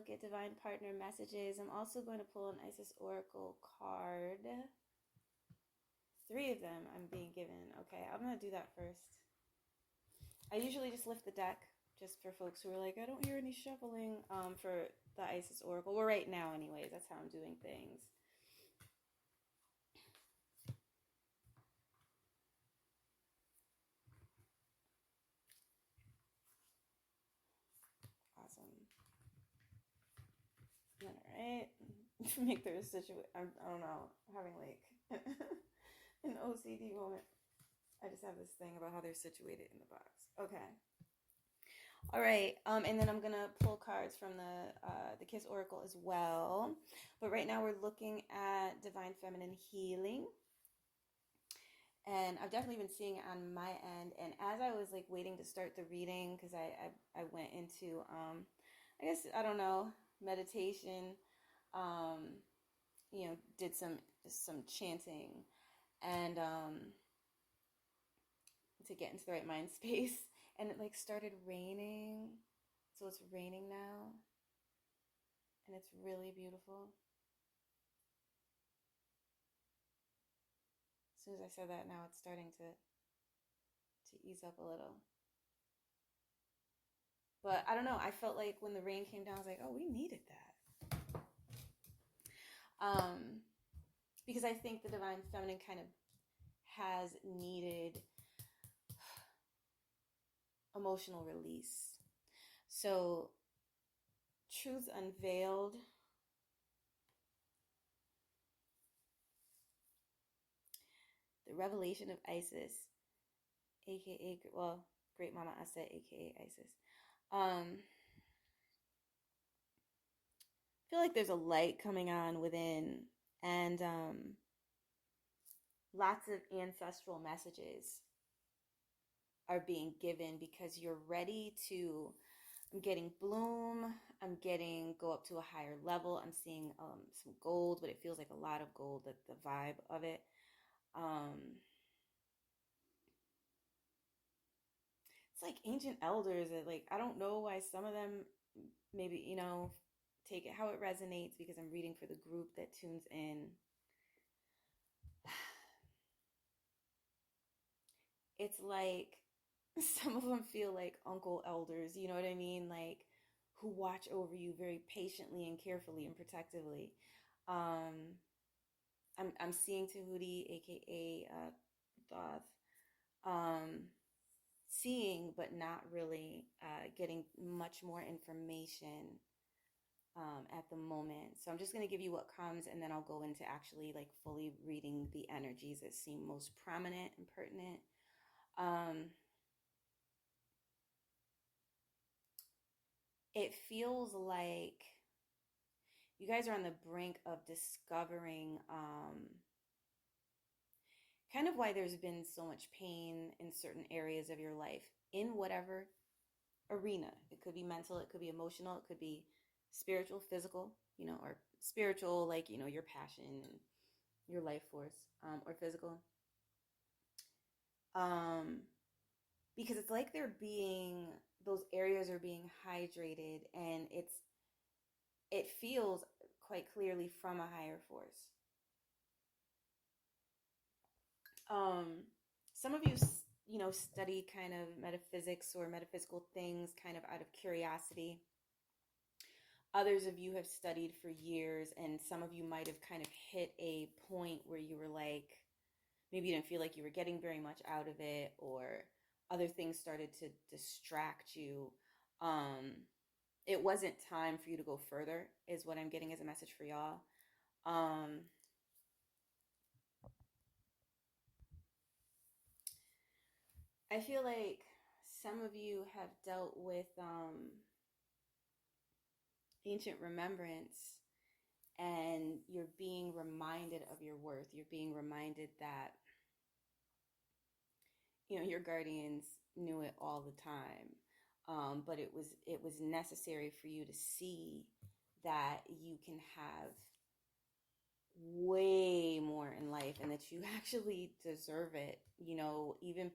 look at divine partner messages. I'm also going to pull an Isis Oracle card. 3 of them I'm being given. Okay, I'm going to do that first. I usually just lift the deck just for folks who are like, I don't hear any shuffling for the Isis Oracle. Well, right now anyways, that's how I'm doing things. Awesome. All right. Make their situation. I don't know. I'm having like an OCD moment. I just have this thing about how they're situated in the box. Okay. All right. And then I'm gonna pull cards from the Kiss Oracle as well. But right now we're looking at divine feminine healing. And I've definitely been seeing it on my end. And as I was like waiting to start the reading, because I went into I guess I don't know, meditation, did some chanting and to get into the right mind space. And it like started raining. So it's raining now. And it's really beautiful. As soon as I said that, now it's starting to ease up a little. But I don't know. I felt like when the rain came down, I was like, oh, we needed that. Because I think the divine feminine kind of has needed emotional release. So, truth unveiled. The revelation of Isis, aka, well, Great Mama Aset, aka Isis. I feel like there's a light coming on within, and lots of ancestral messages are being given because you're ready to. I'm getting bloom. I'm getting go up to a higher level. I'm seeing some gold, but it feels like a lot of gold. The vibe of it. It's like ancient elders. That like I don't know why some of them maybe take it how it resonates because I'm reading for the group that tunes in. It's like some of them feel like uncle elders, you know what I mean? Like who watch over you very patiently and carefully and protectively. Um, I'm seeing Tahuti, aka Thoth, um, seeing but not really getting much more information at the moment. So I'm just going to give you what comes and then I'll go into actually like fully reading the energies that seem most prominent and pertinent. It feels like you guys are on the brink of discovering kind of why there's been so much pain in certain areas of your life in whatever arena. It could be mental, it could be emotional, it could be spiritual, physical, or spiritual, like, your passion and your life force, or physical. Because it's like those areas are being hydrated and it feels quite clearly from a higher force. Some of you, study kind of metaphysics or metaphysical things kind of out of curiosity. Others of you have studied for years, and some of you might have kind of hit a point where you were like, maybe you didn't feel like you were getting very much out of it, or other things started to distract you. It wasn't time for you to go further, is what I'm getting as a message for y'all. I feel like some of you have dealt with ancient remembrance and you're being reminded of your worth. You're being reminded that, your guardians knew it all the time. But it was necessary for you to see that you can have way more in life and that you actually deserve it. Even,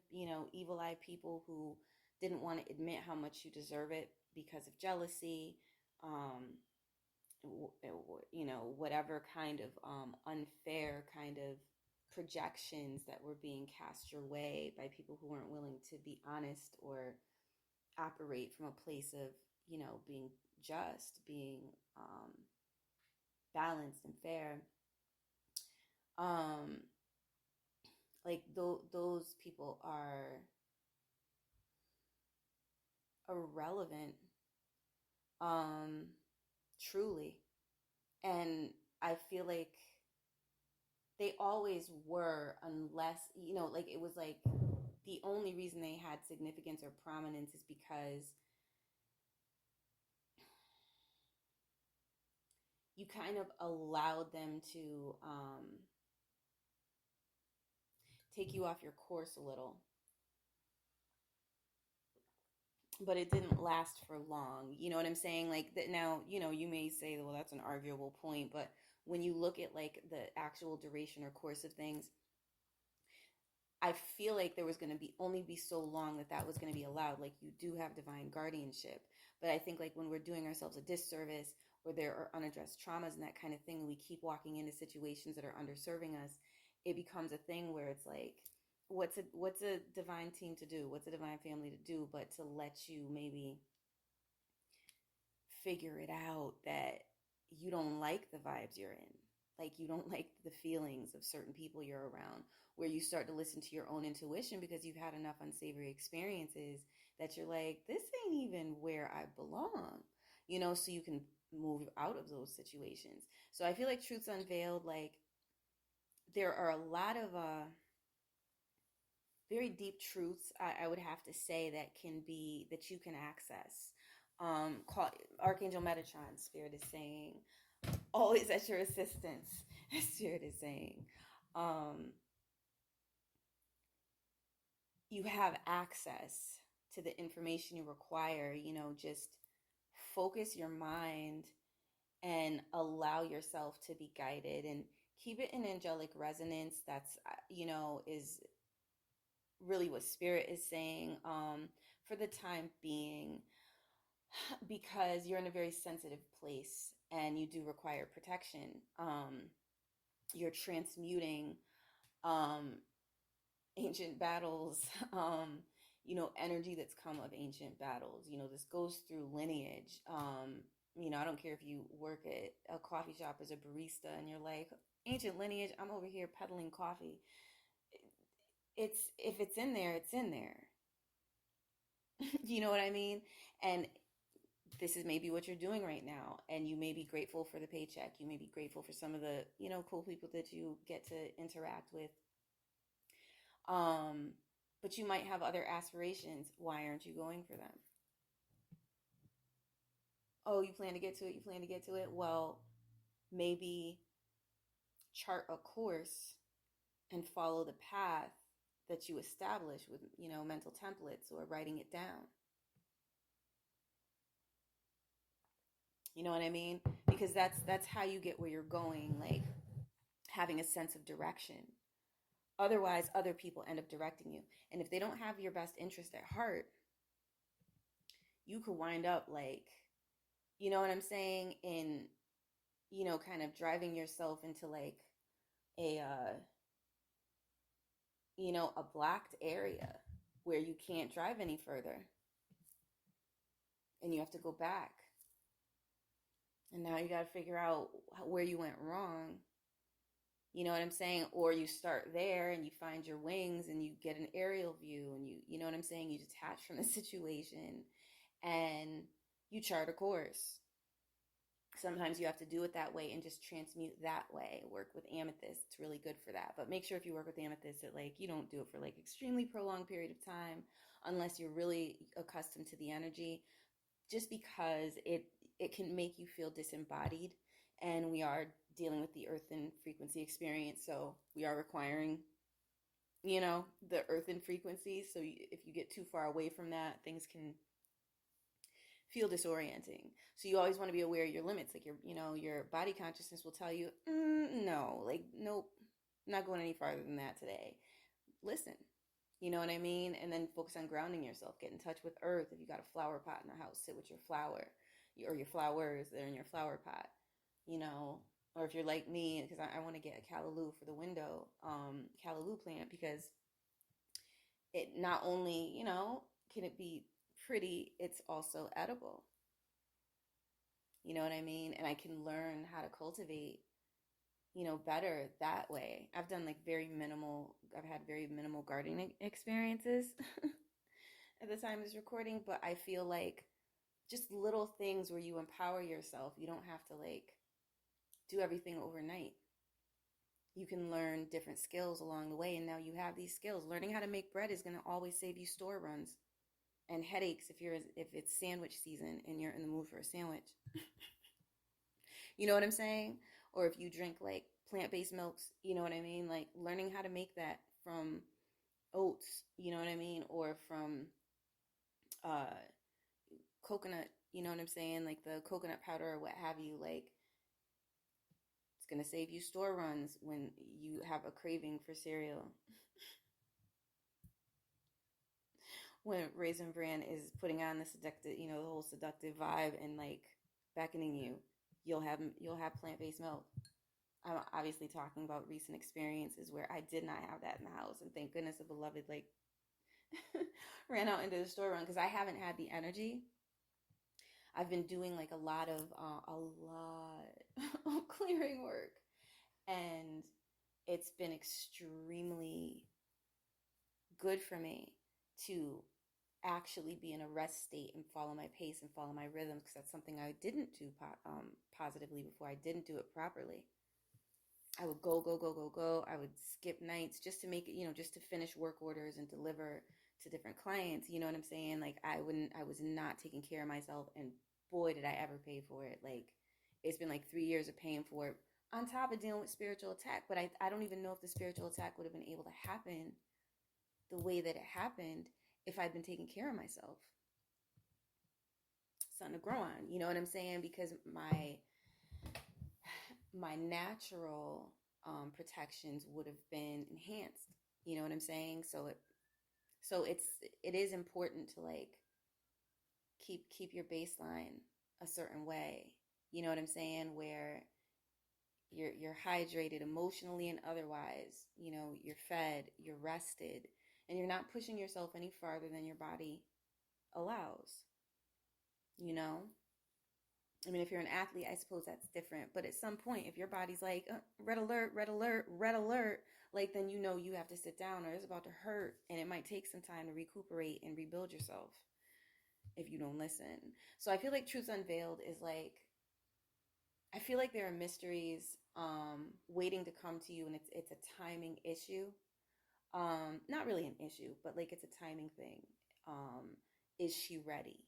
evil-eyed people who didn't want to admit how much you deserve it because of jealousy, whatever kind of unfair kind of projections that were being cast your way by people who weren't willing to be honest or operate from a place of, being just, being balanced and fair. Um, like those people are irrelevant, um, truly. And I feel like they always were, unless, like it was like the only reason they had significance or prominence is because you kind of allowed them to take you off your course a little. But it didn't last for long. You know what I'm saying? Like that now, you may say, well, that's an arguable point, but when you look at like the actual duration or course of things, I feel like there was going to be only be so long that was going to be allowed. Like you do have divine guardianship, but I think like when we're doing ourselves a disservice, or there are unaddressed traumas and that kind of thing, and we keep walking into situations that are underserving us, it becomes a thing where it's like, what's a divine team to do? What's a divine family to do but to let you maybe figure it out that you don't like the vibes you're in. Like you don't like the feelings of certain people you're around, where you start to listen to your own intuition because you've had enough unsavory experiences that you're like, this ain't even where I belong, so you can move out of those situations. So I feel like Truths Unveiled, like there are a lot of very deep truths, I would have to say, that you can access. Call, Archangel Metatron, Spirit is saying, always at your assistance. Spirit is saying, you have access to the information you require. Just focus your mind and allow yourself to be guided, and keep it in angelic resonance. That's, is really what Spirit is saying, for the time being, because you're in a very sensitive place and you do require protection. You're transmuting ancient battles, energy that's come of ancient battles. This goes through lineage. I don't care if you work at a coffee shop as a barista and you're like, ancient lineage, I'm over here peddling coffee. If it's in there, it's in there. You know what I mean? And this is maybe what you're doing right now, and you may be grateful for the paycheck. You may be grateful for some of the, cool people that you get to interact with. But you might have other aspirations. Why aren't you going for them? Oh, you plan to get to it. You plan to get to it. Well, maybe chart a course and follow the path that you establish with, mental templates or writing it down. You know what I mean? Because that's how you get where you're going, like having a sense of direction. Otherwise, other people end up directing you. And if they don't have your best interest at heart, you could wind up like, you know what I'm saying, in, kind of driving yourself into like a, a blocked area where you can't drive any further. And you have to go back. And now you got to figure out where you went wrong. You know what I'm saying? Or you start there and you find your wings and you get an aerial view and you know what I'm saying? You detach from the situation and you chart a course. Sometimes you have to do it that way and just transmute that way. Work with amethyst. It's really good for that. But make sure if you work with amethyst that like you don't do it for like extremely prolonged period of time unless you're really accustomed to the energy, just because it can make you feel disembodied. And we are dealing with the earthen frequency experience, so we are requiring, the earthen frequency. So if you get too far away from that, things can feel disorienting. So you always want to be aware of your limits. Like your body consciousness will tell you, no, like, nope, I'm not going any farther than that today. Listen, you know what I mean? And then focus on grounding yourself. Get in touch with earth. If you got a flower pot in the house, sit with your flower or your flowers that are in your flower pot. you know, or if you're like me, because I want to get a callaloo for the window, callaloo plant, because it not only, can it be pretty, it's also edible. You know what I mean? And I can learn how to cultivate, better that way. I've had very minimal gardening experiences at the time of this recording, but I feel like just little things where you empower yourself. You don't have to like do everything overnight. You can learn different skills along the way, and now you have these skills. Learning how to make bread is going to always save you store runs and headaches if it's sandwich season and you're in the mood for a sandwich. You know what I'm saying? Or if you drink like plant-based milks, you know what I mean? Like learning how to make that from oats, you know what I mean? Or from uh, coconut, you know what I'm saying? Like the coconut powder or what have you. Like it's going to save you store runs when you have a craving for cereal. When Raisin Bran is putting on the seductive, the whole seductive vibe and like beckoning you, you'll have plant-based milk. I'm obviously talking about recent experiences where I did not have that in the house, and thank goodness a beloved like ran out into the store run because I haven't had the energy. I've been doing like a lot of clearing work, and it's been extremely good for me to actually be in a rest state and follow my pace and follow my rhythm, because that's something I didn't do positively before. I didn't do it properly. I would go, go, go, go, go. I would skip nights just to make it, just to finish work orders and deliver to different clients. You know what I'm saying? Like I was not taking care of myself, and boy, did I ever pay for it. Like it's been like 3 years of paying for it on top of dealing with spiritual attack. But I don't even know if the spiritual attack would have been able to happen the way that it happened if I'd been taking care of myself. Something to grow on, you know what I'm saying? Because my natural protections would have been enhanced. You know what I'm saying? So it is important to like keep your baseline a certain way. You know what I'm saying? Where you're hydrated emotionally and otherwise. You're fed, you're rested, and you're not pushing yourself any farther than your body allows. You know? I mean, if you're an athlete, I suppose that's different. But at some point, if your body's like, red alert, red alert, red alert, like then you have to sit down or it's about to hurt. And it might take some time to recuperate and rebuild yourself if you don't listen. So I feel like Truth Unveiled is like, I feel like there are mysteries waiting to come to you, and it's a timing issue. Not really an issue, but like it's a timing thing. Is she ready?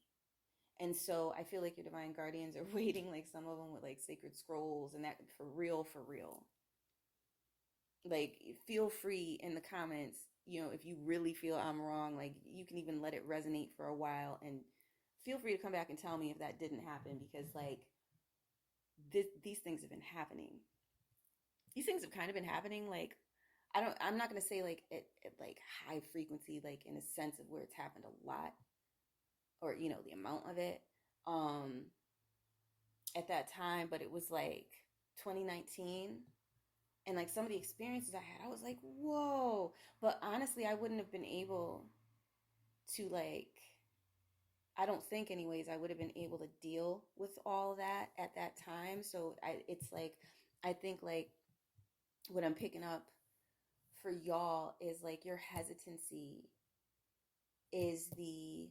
And so I feel like your divine guardians are waiting, like some of them with like sacred scrolls and that, for real, for real. Like feel free in the comments, if you really feel I'm wrong, like you can even let it resonate for a while, and feel free to come back and tell me if that didn't happen, because like these things have been happening. These things have kind of been happening, like I'm not going to say like at like high frequency, like in a sense of where it's happened a lot, or the amount of it at that time, but it was like 2019, and like some of the experiences I had, I was like, whoa. But honestly, I wouldn't have been able to like, I don't think anyways I would have been able to deal with all that at that time. So it's like, I think like what I'm picking up for y'all is like your hesitancy is the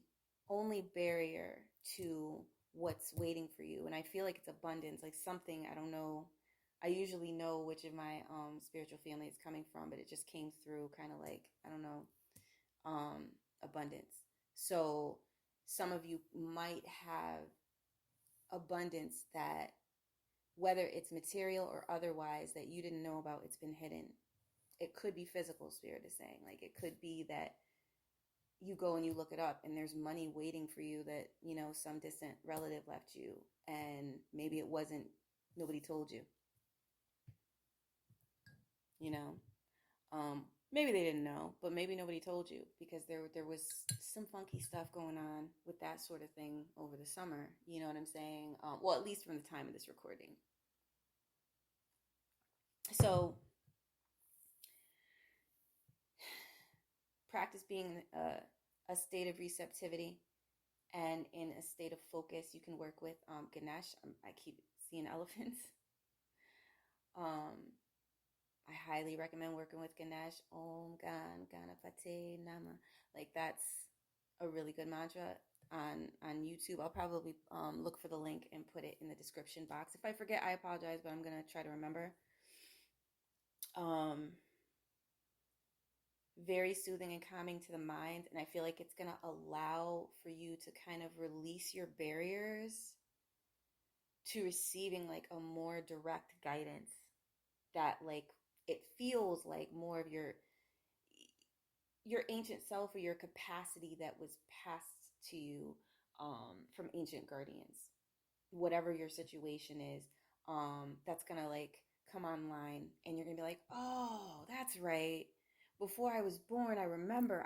only barrier to what's waiting for you. And I feel like it's abundance, like something, I don't know. I usually know which of my spiritual family it's coming from, but it just came through kind of like, I don't know, abundance. So some of you might have abundance that, whether it's material or otherwise, that you didn't know about, it's been hidden. It could be physical, Spirit is saying. Like it could be that you go and you look it up and there's money waiting for you that, some distant relative left you, and maybe it wasn't, nobody told you, you know. Maybe they didn't know, but maybe nobody told you, because there was some funky stuff going on with that sort of thing over the summer. You know what I'm saying? Well, at least from the time of this recording. So practice being a state of receptivity and in a state of focus. You can work with Ganesh. I keep seeing elephants. um, I highly recommend working with Ganesh. Om Gan Ganapate Nama. Like that's a really good mantra on YouTube. I'll probably look for the link and put it in the description box. If I forget, I apologize, but I'm gonna try to remember. Um, Very soothing and calming to the mind, and I feel like it's gonna allow for you to kind of release your barriers to receiving like a more direct guidance that like it feels like more of your ancient self or your capacity that was passed to you from ancient guardians. Whatever your situation is, that's gonna like come online, and you're gonna be like, oh, that's right. Before I was born, I remember,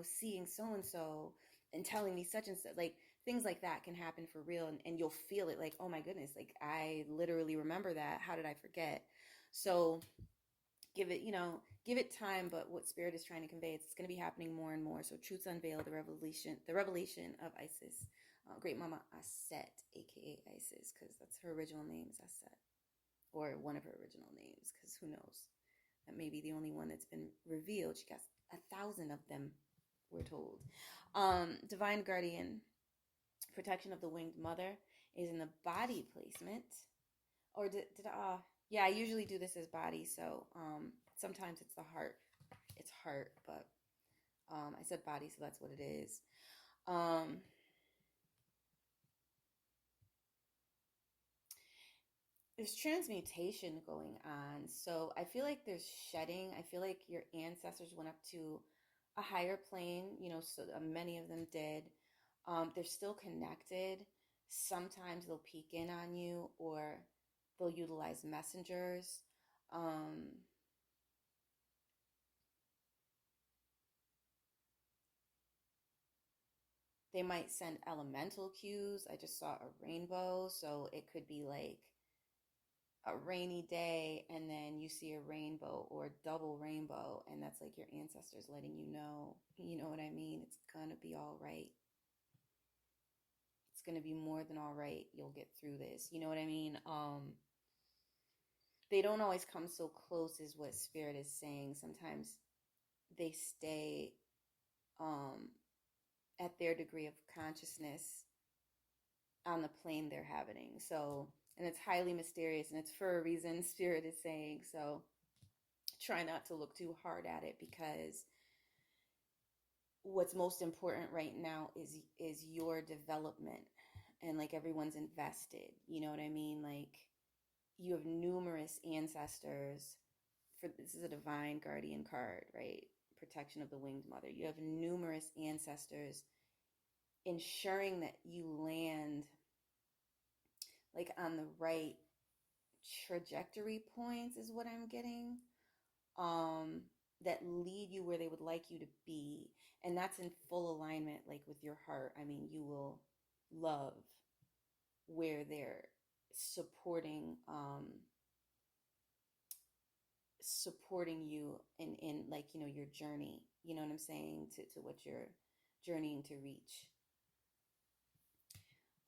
seeing so and so and telling me such and such. Like things like that can happen for real, and you'll feel it like, oh my goodness, like I literally remember that. How did I forget? So give it time, but what spirit is trying to convey, it's going to be happening more and more. So truths unveiled, the revelation of Isis, great mama Aset, aka Isis, because that's her original name is Aset, or one of her original names, because who knows, that may be the only one that's been revealed. She got 1,000 of them, we're told. Divine guardian, protection of the winged mother, is in the body placement. Or yeah, I usually do this as body, so sometimes it's the heart. It's heart, but I said body, so that's what it is. Um, there's transmutation going on, so I feel like there's shedding. I feel like your ancestors went up to a higher plane, so many of them did. They're still connected. Sometimes they'll peek in on you, or they'll utilize messengers. Um, They might send elemental cues. I just saw a rainbow, so it could be like a rainy day and then you see a rainbow or a double rainbow, and that's like your ancestors letting you know what I mean? It's gonna be all right. It's gonna be more than all right. You'll get through this. You know what I mean? They don't always come so close as what spirit is saying. Sometimes they stay um at their degree of consciousness on the plane they're happening. So, and it's highly mysterious and it's for a reason, spirit is saying. So, try not to look too hard at it, because what's most important right now is your development, and like everyone's invested. You know what I mean? Like you have numerous ancestors. For this is a divine guardian card, right? Protection of the winged mother. You have numerous ancestors ensuring that you land like on the right trajectory points, is what I'm getting, that lead you where they would like you to be. And that's in full alignment, like with your heart. I mean, you will love where they're supporting, supporting you in like, your journey, you know what I'm saying, to what you're journeying to reach.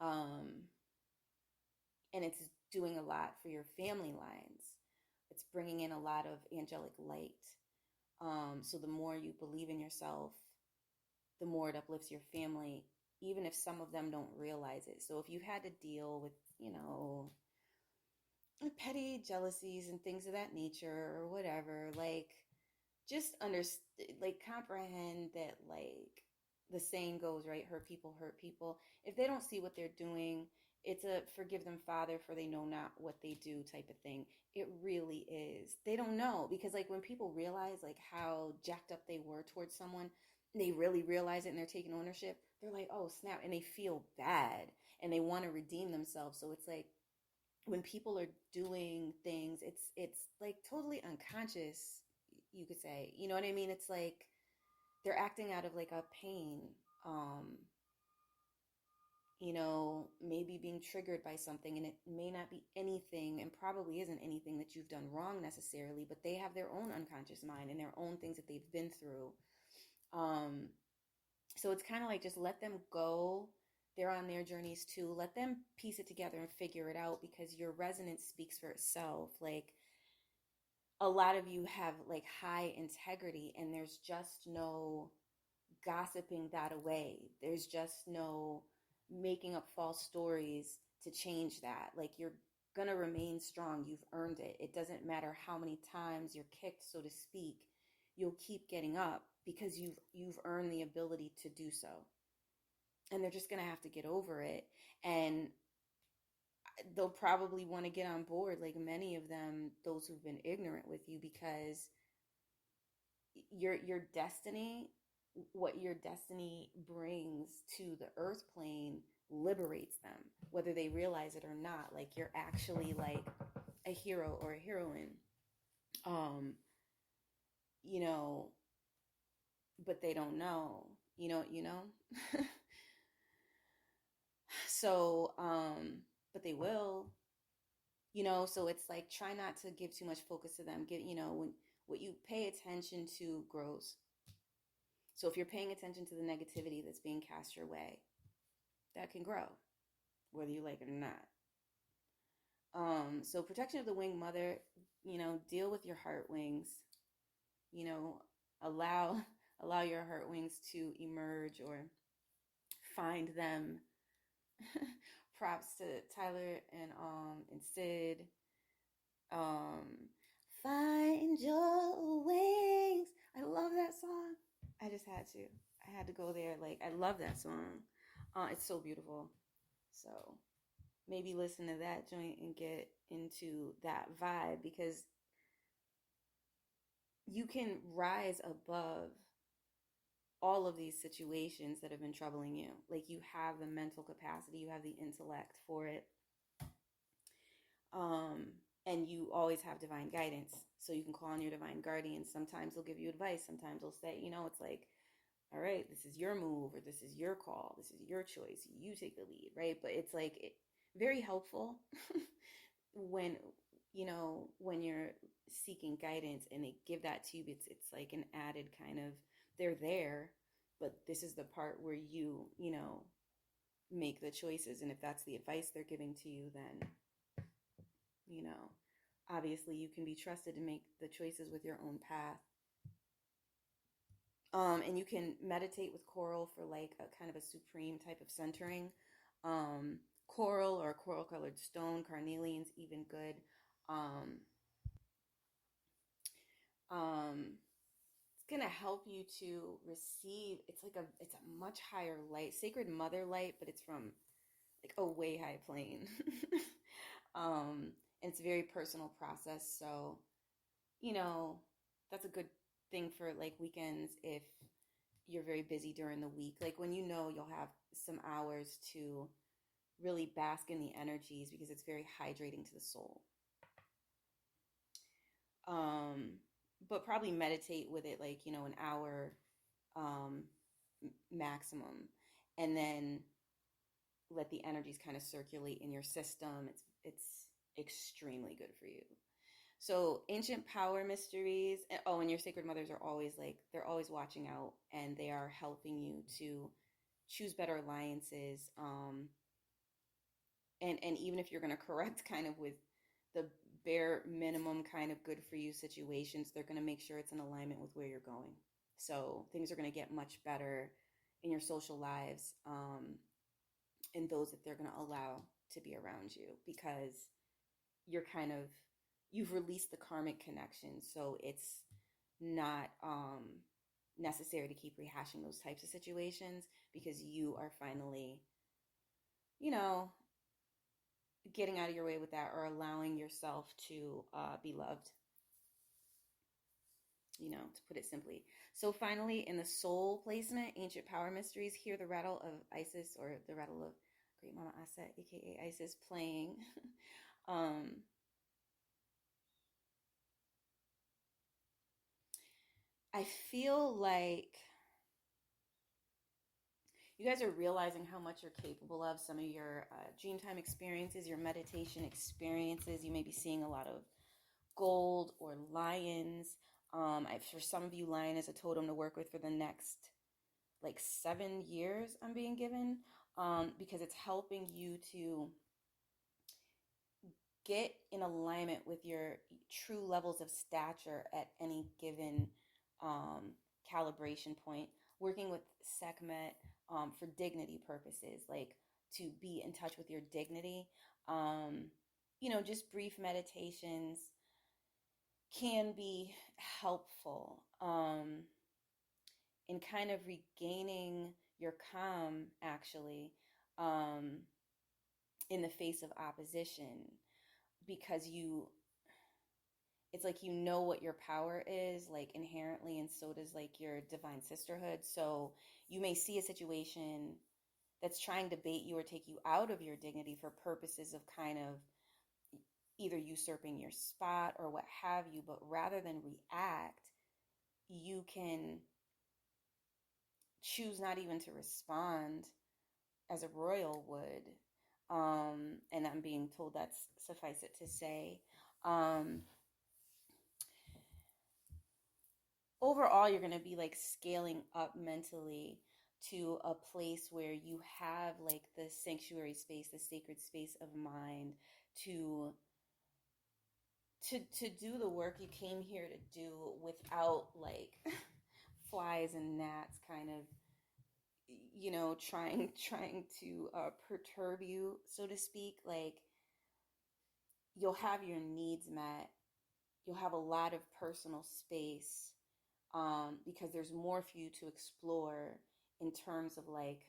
Um, and it's doing a lot for your family lines. It's bringing in a lot of angelic light. So the more you believe in yourself, the more it uplifts your family, even if some of them don't realize it. So if you had to deal with, petty jealousies and things of that nature or whatever, like just like comprehend that, like the saying goes, right? Hurt people. If they don't see what they're doing, it's a forgive them, Father, for they know not what they do type of thing. It really is. They don't know, because like when people realize like how jacked up they were towards someone, they really realize it and they're taking ownership. They're like, oh snap, and they feel bad and they want to redeem themselves. So it's like when people are doing things, it's like totally unconscious, you could say. You know what I mean? It's like they're acting out of like a pain. Um maybe being triggered by something, and it may not be anything and probably isn't anything that you've done wrong necessarily, but they have their own unconscious mind and their own things that they've been through. Um, so it's kind of like, just let them go. They're on their journeys too. Let them piece it together and figure it out, because your resonance speaks for itself. Like, a lot of you have like high integrity, and there's just no gossiping that away. There's just no making up false stories to change that. Like, you're gonna remain strong. You've earned it. It doesn't matter how many times you're kicked, so to speak. You'll keep getting up because you've earned the ability to do so. And they're just gonna have to get over it. And they'll probably want to get on board, like many of them, those who've been ignorant with you, because your destiny, what your destiny brings to the earth plane, liberates them, whether they realize it or not. Like, you're actually like a hero or a heroine, um you know but they don't know, so but they will, so it's like, try not to give too much focus to them. When what you pay attention to grows. So if you're paying attention to the negativity that's being cast your way, that can grow, whether you like it or not. So protection of the winged mother, deal with your heart wings, you know, allow allow your heart wings to emerge, or find them. Props to Tyler and Sid. Um, Find your wings. I love that song. I just had to. I had to go there. Like, I love that song. It's so beautiful. So maybe listen to that joint and get into that vibe, because you can rise above all of these situations that have been troubling you. Like, you have the mental capacity, you have the intellect for it. Um, and you always have divine guidance. So you can call on your divine guardians. Sometimes they'll give you advice. Sometimes they'll say, it's like, all right, this is your move, or this is your call. This is your choice. You take the lead, right? But it's like, very helpful when, when you're seeking guidance and they give that to you. It's like an added kind of, they're there, but this is the part where you make the choices. And if that's the advice they're giving to you, then, you know, obviously you can be trusted to make the choices with your own path. And you can meditate with coral for like a kind of a supreme type of centering. Coral or coral colored stone, carnelian's even good. Um, it's gonna help you to receive. It's a much higher light, sacred mother light, but it's from like a way high plane. And it's a very personal process. So, you know, that's a good thing for like weekends if you're very busy during the week. Like, when you'll have some hours to really bask in the energies, because it's very hydrating to the soul. Um, but probably meditate with it, like, an hour um, maximum. And then let the energies kind of circulate in your system. It's extremely good for you. So ancient power mysteries. Oh, and your sacred mothers are always like, they're always watching out, and they are helping you to choose better alliances. And even if you're going to correct kind of with the bare minimum kind of good for you situations, they're going to make sure it's in alignment with where you're going. So things are going to get much better in your social lives, and those that they're going to allow to be around you, because you've released the karmic connection. So it's not necessary to keep rehashing those types of situations, because you are finally, you know, getting out of your way with that, or allowing yourself to be loved, to put it simply. So finally, in the soul placement, ancient power mysteries, hear the rattle of Isis, or the rattle of Great Mama Aset, aka Isis, playing. um, I feel like you guys are realizing how much you're capable of. Some of your dream time experiences, your meditation experiences, you may be seeing a lot of gold or lions. For some of you, lion is a totem to work with for the next like 7 years, I'm being given, because it's helping you to get in alignment with your true levels of stature at any given calibration point. Working with Sekhmet for dignity purposes, like to be in touch with your dignity. Just brief meditations can be helpful in kind of regaining your calm, actually, um, in the face of opposition, because it's like you know what your power is, like inherently, and so does like your divine sisterhood. So you may see a situation that's trying to bait you or take you out of your dignity for purposes of kind of either usurping your spot or what have you, but rather than react, you can choose not even to respond as a royal would. And I'm being told that's suffice it to say. Overall, you're going to be like scaling up mentally to a place where you have like the sanctuary space, the sacred space of mind to do the work you came here to do without like flies and gnats kind of trying to perturb you, so to speak. Like, you'll have your needs met, you'll have a lot of personal space, because there's more for you to explore in terms of like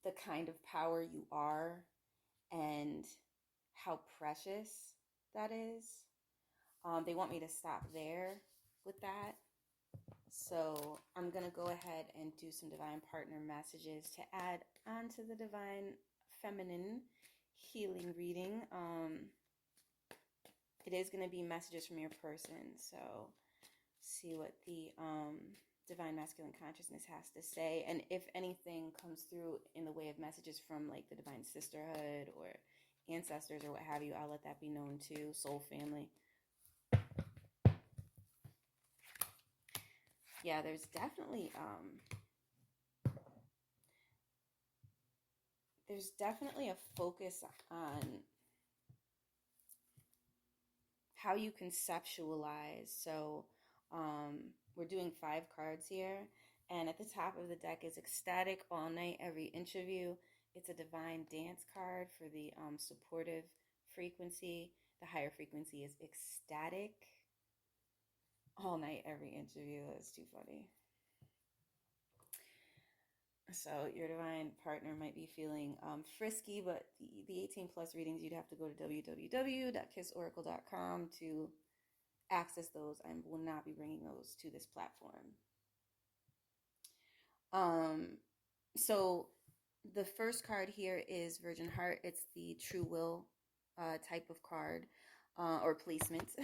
the kind of power you are and how precious that is. They want me to stop there with that. So I'm going to go ahead and do some divine partner messages to add on to the divine feminine healing reading. It is going to be messages from your person. So see what the divine masculine consciousness has to say. And if anything comes through in the way of messages from like the divine sisterhood or ancestors or what have you, I'll let that be known too. Soul family. Yeah, there's definitely a focus on how you conceptualize. So we're doing 5 cards here, and at the top of the deck is ecstatic all night, every inch of you. It's a divine dance card for the supportive frequency. The higher frequency is ecstatic all night, every inch of you. That's too funny. So your divine partner might be feeling frisky, but the 18 plus readings, you'd have to go to www.kissoracle.com to access those. I will not be bringing those to this platform. So the first card here is Virgin Heart. It's the True Will type of card or placement.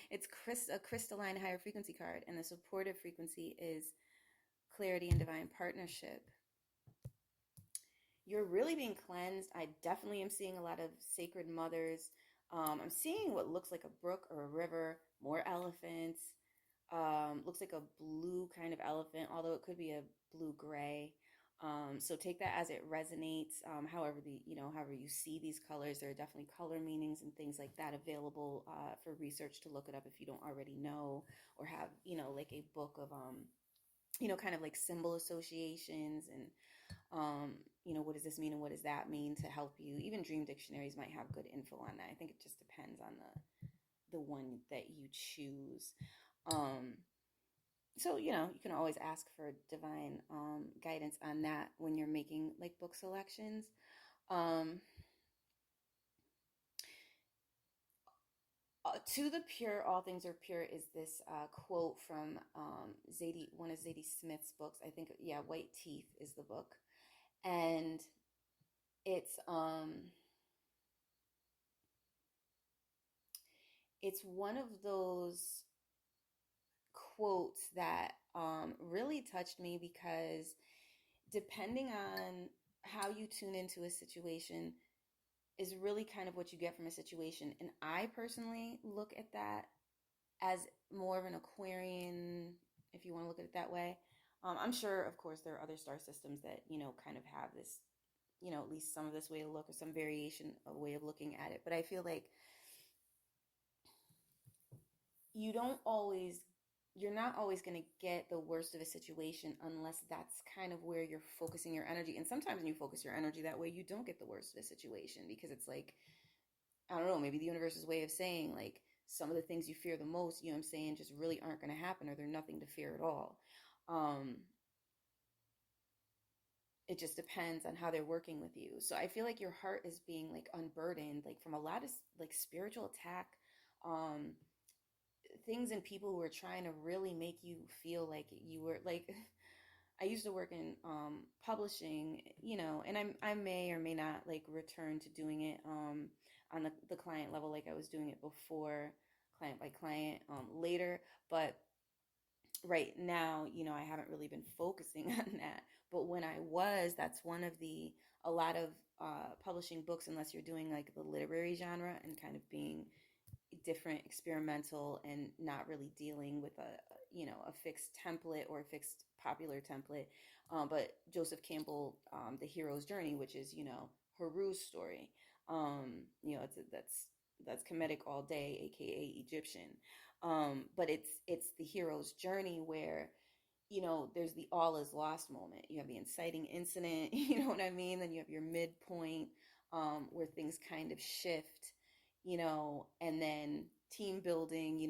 It's a crystalline higher frequency card, and the supportive frequency is Clarity and Divine Partnership. You're really being cleansed. I definitely am seeing a lot of sacred mothers. I'm seeing what looks like a brook or a river, more elephants. Looks like a blue kind of elephant, although it could be a blue-gray. So take that as it resonates. However you see these colors, there are definitely color meanings and things like that available for research to look it up if you don't already know, or have like a book of kind of like symbol associations and what does this mean and what does that mean to help you. Even dream dictionaries might have good info on that. I think it just depends on the one that you choose. So you can always ask for divine guidance on that when you're making like book selections. To the pure, all things are pure is this quote from one of Zadie Smith's books. I think, yeah, White Teeth is the book. And it's one of those quotes that really touched me, because depending on how you tune into a situation is really kind of what you get from a situation. And I personally look at that as more of an Aquarian, if you want to look at it that way. I'm sure, of course, there are other star systems that, kind of have this, at least some of this way to look, or some variation of way of looking at it. But I feel like you don't always you're not always going to get the worst of a situation unless that's kind of where you're focusing your energy. And sometimes when you focus your energy that way, you don't get the worst of a situation, because it's like, I don't know, maybe the universe's way of saying, like, some of the things you fear the most, you know what I'm saying, just really aren't going to happen, or they're nothing to fear at all. Um, it just depends on how they're working with you. So I feel like your heart is being like unburdened, like from a lot of like spiritual attack, um, things and people who are trying to really make you feel like you were like I used to work in publishing, and I may or may not like return to doing it on the client level, like I was doing it before, client by client, later. But right now, I haven't really been focusing on that. But when I was, that's one of a lot of publishing books, unless you're doing like the literary genre and kind of being different, experimental, and not really dealing with a fixed template or a fixed popular template. But Joseph Campbell, The Hero's Journey, which is Haru's story. That's Kemetic all day, aka Egyptian. But it's the hero's journey where there's the all is lost moment. You have the inciting incident, you know what I mean? Then you have your midpoint, where things kind of shift, and then team building,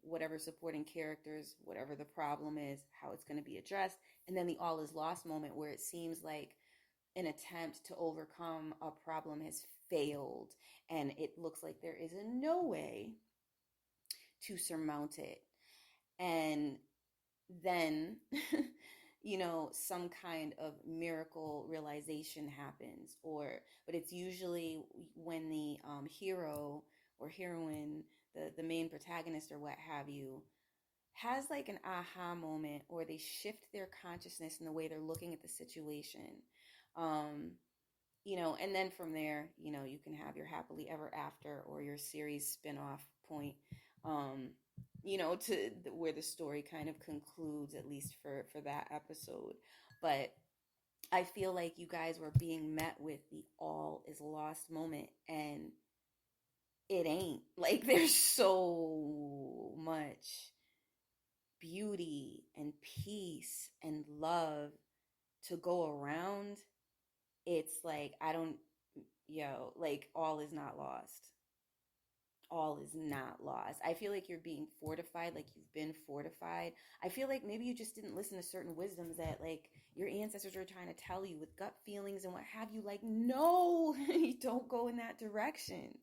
whatever supporting characters, whatever the problem is, how it's going to be addressed. And then the all is lost moment, where it seems like an attempt to overcome a problem has failed, and it looks like there is no way to surmount it. And then some kind of miracle realization happens, but it's usually when the hero or heroine, the main protagonist or what have you, has like an aha moment, or they shift their consciousness in the way they're looking at the situation. um and then from there, you can have your happily ever after, or your series spin-off point, to where the story kind of concludes, at least for that episode. But I feel like you guys were being met with the all is lost moment, and it ain't. Like, there's so much beauty and peace and love to go around. It's like, like, all is not lost. All is not lost. I feel like you're being fortified, like you've been fortified. I feel like maybe you just didn't listen to certain wisdoms that like your ancestors were trying to tell you with gut feelings and what have you. Like, no, you don't go in that direction.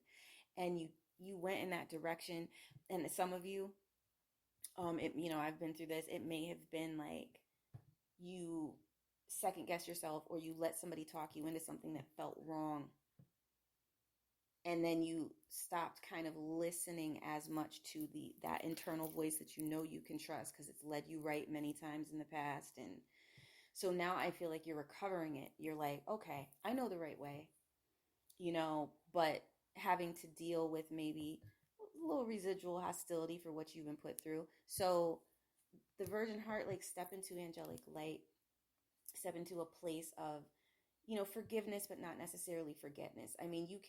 And you went in that direction. And some of you, I've been through this. It may have been like you second guess yourself, or you let somebody talk you into something that felt wrong, and then you stopped kind of listening as much to that internal voice that you can trust, because it's led you right many times in the past. And so now I feel like you're recovering it. You're like, okay, I know the right way, but having to deal with maybe a little residual hostility for what you've been put through. So the virgin heart, like, step into angelic light, step into a place of forgiveness, but not necessarily forgetness. I mean, you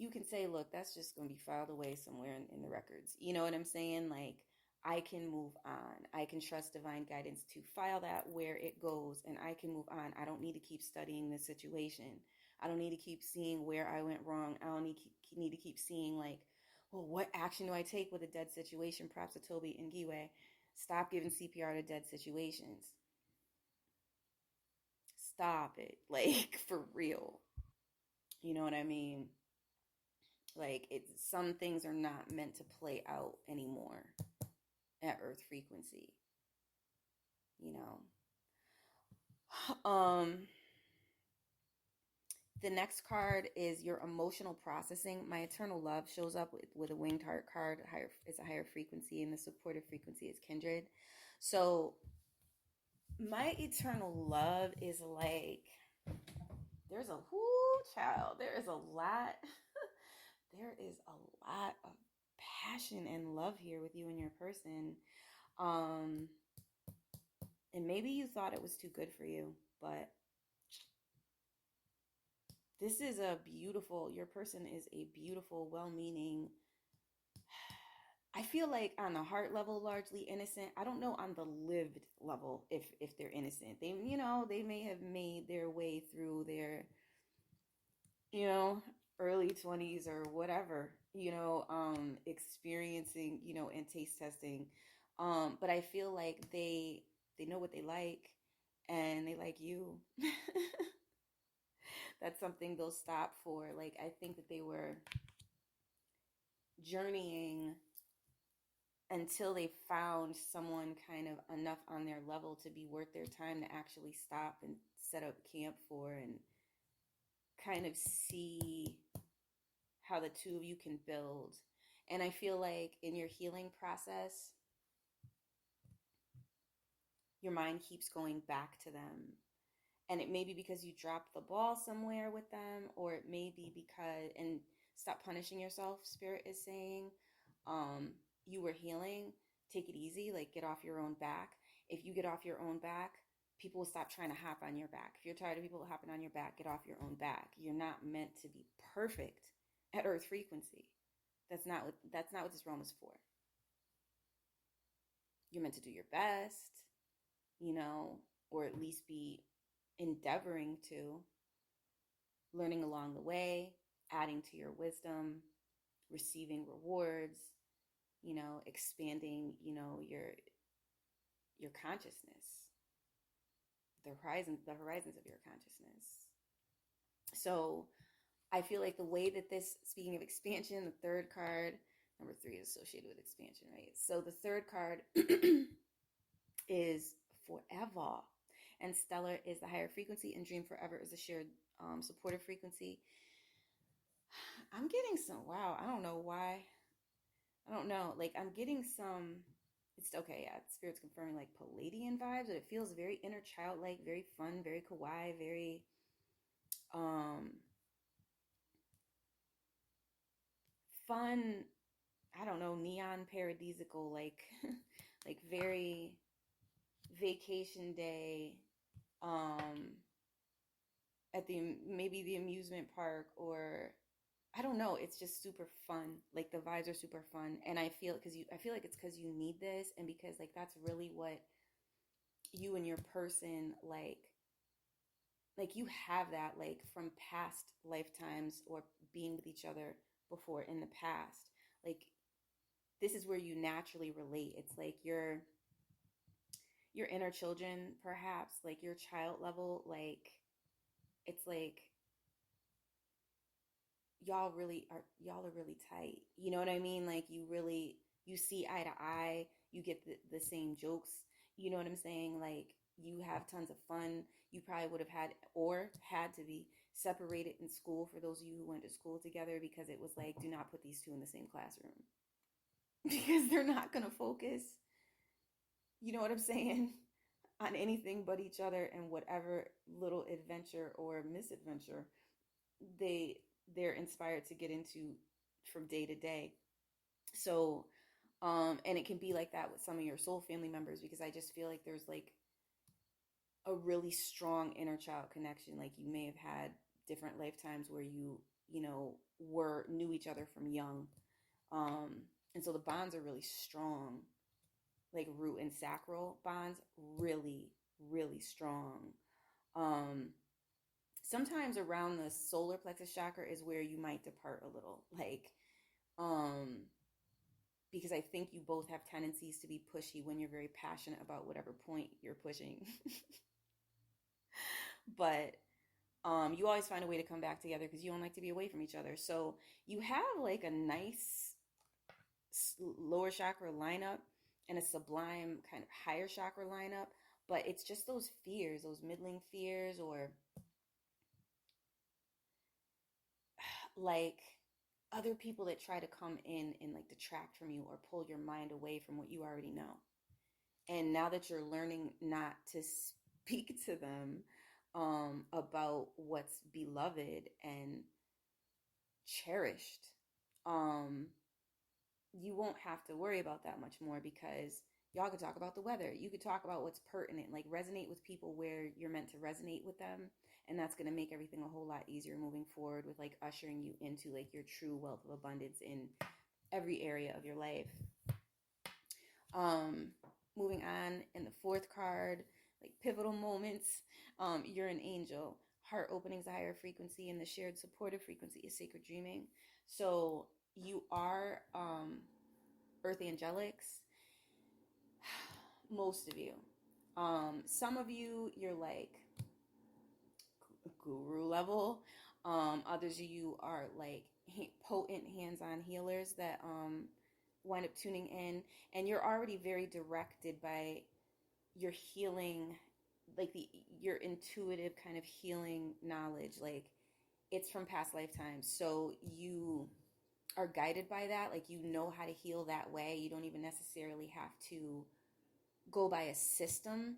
can say, look, that's just going to be filed away somewhere in the records. You know what I'm saying? Like, I can move on. I can trust divine guidance to file that where it goes, and I can move on. I don't need to keep studying this situation. I don't need to keep seeing where I went wrong. I don't need to keep seeing, like, well, what action do I take with a dead situation? Props to Toby and Giwe. Stop giving CPR to dead situations. Stop it. Like, for real. You know what I mean? Like, some things are not meant to play out anymore at Earth frequency, you know. Um, The next card is your emotional processing. My eternal love shows up with a winged heart card. Higher, it's a higher frequency, and the supportive frequency is kindred. So my eternal love is like, there's a whoo child. There is a lot. There is a lot of passion and love here with you and your person. Um, and maybe you thought it was too good for you, but this is a beautiful, your person is a beautiful, well-meaning, I feel like on the heart level, largely innocent. I don't know on the lived level if they're innocent. They, they may have made their way through their, you know, early 20s or whatever, experiencing, and taste testing. But I feel like they know what they like and they like you. That's something they'll stop for. Like, I think that they were journeying until they found someone kind of enough on their level to be worth their time to actually stop and set up camp for and kind of see how the two of you can build. And I feel like in your healing process, your mind keeps going back to them. And it may be because you dropped the ball somewhere with them, or it may be because, and stop punishing yourself, Spirit is saying, you were healing, take it easy, like get off your own back. If you get off your own back, people will stop trying to hop on your back. If you're tired of people hopping on your back, get off your own back. You're not meant to be perfect at earth frequency. That's not what this realm is for. You're meant to do your best, or at least be endeavoring to, learning along the way, adding to your wisdom, receiving rewards, expanding, your consciousness, the horizons of your consciousness. So I feel like the way that this, speaking of expansion, the third card, number 3 is associated with expansion, right? So the third card is forever. And stellar is the higher frequency, and dream forever is a shared supportive frequency. I'm getting some, wow, I don't know why. I don't know. Like, I'm getting some, it's okay, yeah, Spirit's confirming like Palladian vibes, but it feels very inner childlike, very fun, very kawaii, very, fun, I don't know, neon paradisical, like, like very vacation day, at maybe the amusement park, or I don't know. It's just super fun. Like the vibes are super fun, and I feel like it's because you need this, and because like that's really what you and your person like you have that like from past lifetimes or being with each other before in the past. Like this is where you naturally relate. It's like your inner children, perhaps, like your child level, like it's like y'all are really tight. You know what I mean? Like you see eye to eye, you get the same jokes. You know what I'm saying? Like you have tons of fun. You probably would have had to be separated in school, for those of you who went to school together, because it was like, do not put these two in the same classroom because they're not going to focus, you know what I'm saying, on anything but each other, and whatever little adventure or misadventure they they're inspired to get into from day to day. So and it can be like that with some of your soul family members, because I just feel like there's like a really strong inner child connection. Like you may have had different lifetimes where you knew each other from young, and so the bonds are really strong, like root and sacral bonds, really really strong. um Sometimes around the solar plexus chakra is where you might depart a little, like um because I think you both have tendencies to be pushy when you're very passionate about whatever point you're pushing. But you always find a way to come back together because you don't like to be away from each other. So you have like a nice lower chakra lineup and a sublime kind of higher chakra lineup, but it's just those fears, those middling fears, or like other people that try to come in and like detract from you or pull your mind away from what you already know. And now that you're learning not to speak to them about what's beloved and cherished, um, you won't have to worry about that much more, because y'all could talk about the weather. You could talk about what's pertinent, like resonate with people where you're meant to resonate with them. And that's going to make everything a whole lot easier moving forward with like ushering you into like your true wealth of abundance in every area of your life. Um, Moving on, in the fourth card, like pivotal moments, you're an angel. Heart openings, a higher frequency, and the shared supportive frequency is sacred dreaming. So you are earth angelics, most of you. Some of you, you're like guru level. Others of you are like potent hands-on healers that wind up tuning in, and you're already very directed by your healing, like your intuitive kind of healing knowledge. Like it's from past lifetimes, so you are guided by that. Like you know how to heal that way. You don't even necessarily have to go by a system.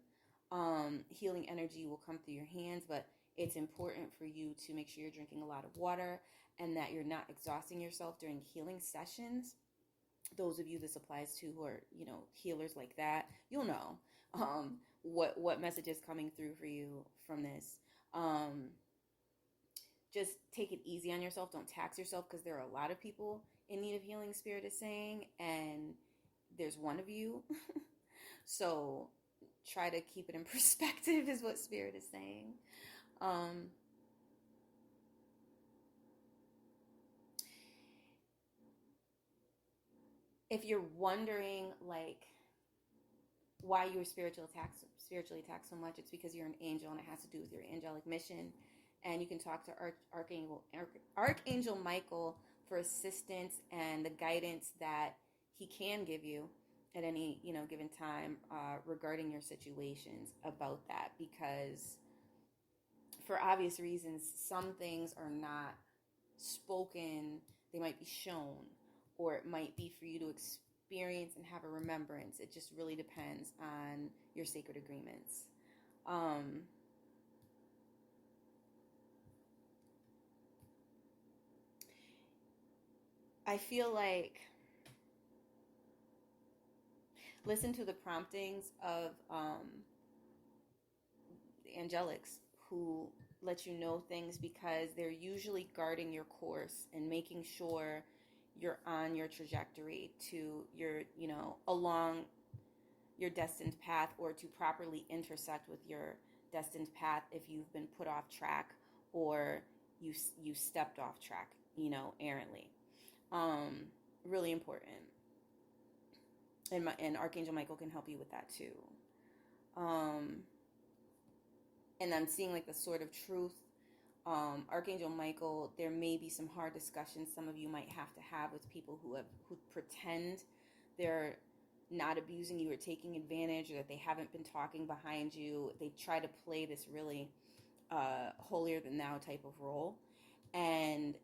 Healing energy will come through your hands, but it's important for you to make sure you're drinking a lot of water and that you're not exhausting yourself during healing sessions. Those of you this applies to who are, healers like that, you'll know what message is coming through for you from this. Just take it easy on yourself. Don't tax yourself, because there are a lot of people in need of healing, Spirit is saying, and there's one of you. So try to keep it in perspective is what Spirit is saying. If you're wondering like why you were spiritually attacked so much, it's because you're an angel, and it has to do with your angelic mission. And you can talk to Archangel Michael for assistance and the guidance that he can give you at any given time regarding your situations about that, because for obvious reasons some things are not spoken, they might be shown, or it might be for you to experience and have a remembrance. It just really depends on your sacred agreements. I feel like listen to the promptings of the angelics who let you know things, because they're usually guarding your course and making sure you're on your trajectory to your, along your destined path, or to properly intersect with your destined path if you've been put off track, or you stepped off track, errantly. Really important. And Archangel Michael can help you with that too. And I'm seeing like the sword of truth. Archangel Michael, there may be some hard discussions some of you might have to have with people who pretend they're not abusing you or taking advantage, or that they haven't been talking behind you. They try to play this really holier than thou type of role. And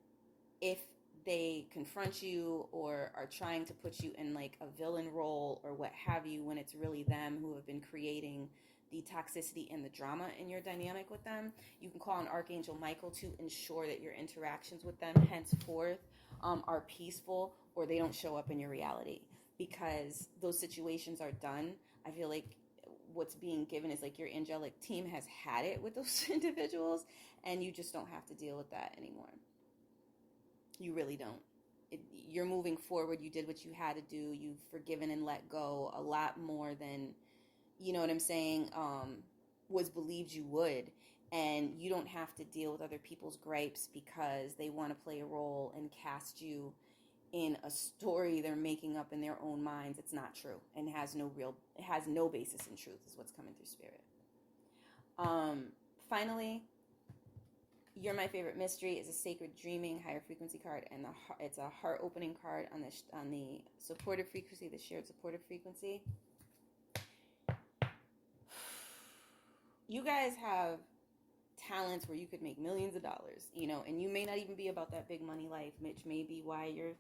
if they confront you or are trying to put you in like a villain role or what have you, when it's really them who have been creating the toxicity and the drama in your dynamic with them, you can call on Archangel Michael to ensure that your interactions with them henceforth are peaceful, or they don't show up in your reality, because those situations are done. I feel like what's being given is like your angelic team has had it with those individuals, and you just don't have to deal with that anymore. You really don't. You're moving forward. You did what you had to do. You've forgiven and let go a lot more than, you know what I'm saying, was believed you would. And you don't have to deal with other people's gripes because they want to play a role and cast you in a story they're making up in their own minds. It's not true and has no basis in truth, is what's coming through Spirit. Finally, You're My Favorite Mystery is a sacred dreaming higher frequency card, and it's a heart opening card on the supportive frequency, the shared supportive frequency. You guys have talents where you could make millions of dollars, and you may not even be about that big money life, which may be why you're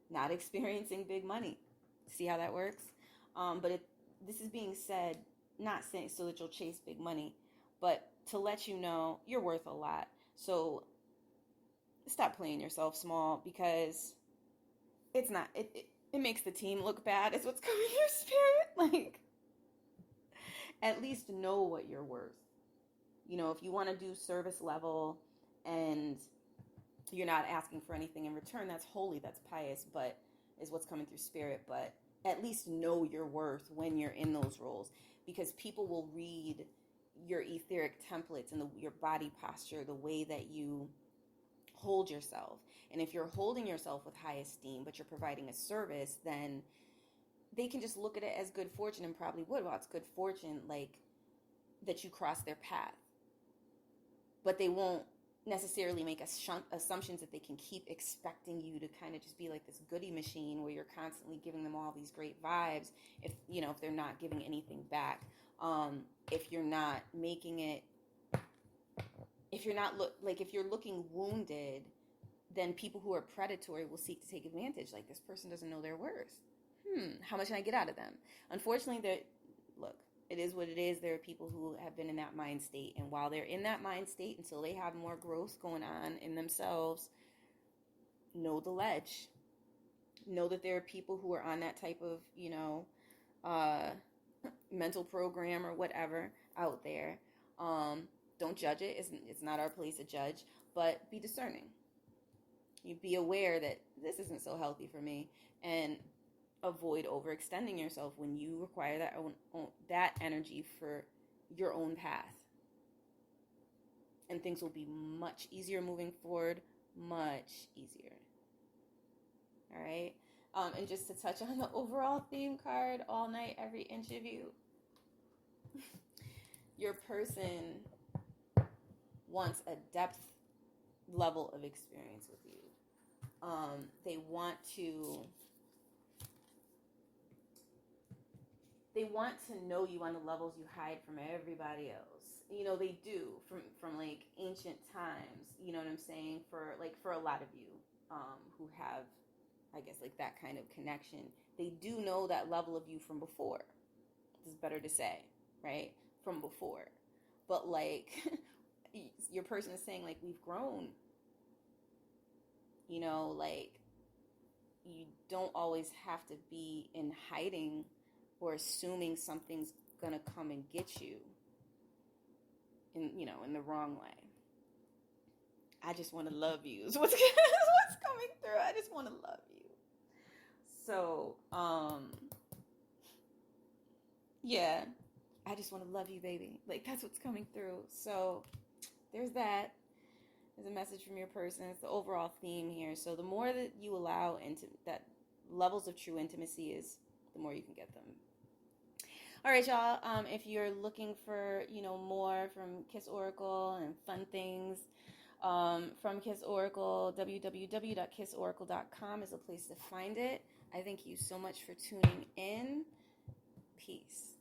not experiencing big money. See how that works? But this is being said, not saying so that you'll chase big money, but to let you know you're worth a lot. So stop playing yourself small, because it's not, it makes the team look bad, is what's coming through spirit. Like, at least know what you're worth. If you want to do service level and you're not asking for anything in return, that's holy, that's pious, but is what's coming through spirit. But at least know your worth when you're in those roles, because people will read your etheric templates and your body posture, the way that you hold yourself. And if you're holding yourself with high esteem, but you're providing a service, then they can just look at it as good fortune, and probably would. Well, it's good fortune, like, that you cross their path. But they won't necessarily make assumptions that they can keep expecting you to kind of just be like this goodie machine where you're constantly giving them all these great vibes, if they're not giving anything back. If you're not making it, if you're looking wounded, then people who are predatory will seek to take advantage. Like, this person doesn't know their worth. How much can I get out of them? Unfortunately, look, it is what it is. There are people who have been in that mind state, and while they're in that mind state, until they have more growth going on in themselves, know the ledge. Know that there are people who are on that type of, mental program or whatever out there. Don't judge it. It's not our place to judge, but be discerning. You be aware that this isn't so healthy for me, and avoid overextending yourself when you require that energy for your own path. And things will be much easier moving forward, much easier. All right? And just to touch on the overall theme card, all night, every inch of you. Your person wants a depth level of experience with you. They want to know you on the levels you hide from everybody else. They do from like ancient times. You know what I'm saying? For a lot of you who have, I guess, like that kind of connection, they do know that level of you from before. It's better to say, right? From before. But like, your person is saying, like, we've grown. Like, you don't always have to be in hiding or assuming something's gonna come and get you in the wrong way. I just want to love you is what's coming through. I just want to love you. So, yeah, I just want to love you, baby. Like, that's what's coming through. So there's that. There's a message from your person. It's the overall theme here. So the more that you allow into that levels of true intimacy is, the more you can get them. All right, y'all. If you're looking for, more from Kiss Oracle and fun things from Kiss Oracle, www.kissoracle.com is a place to find it. I thank you so much for tuning in. Peace.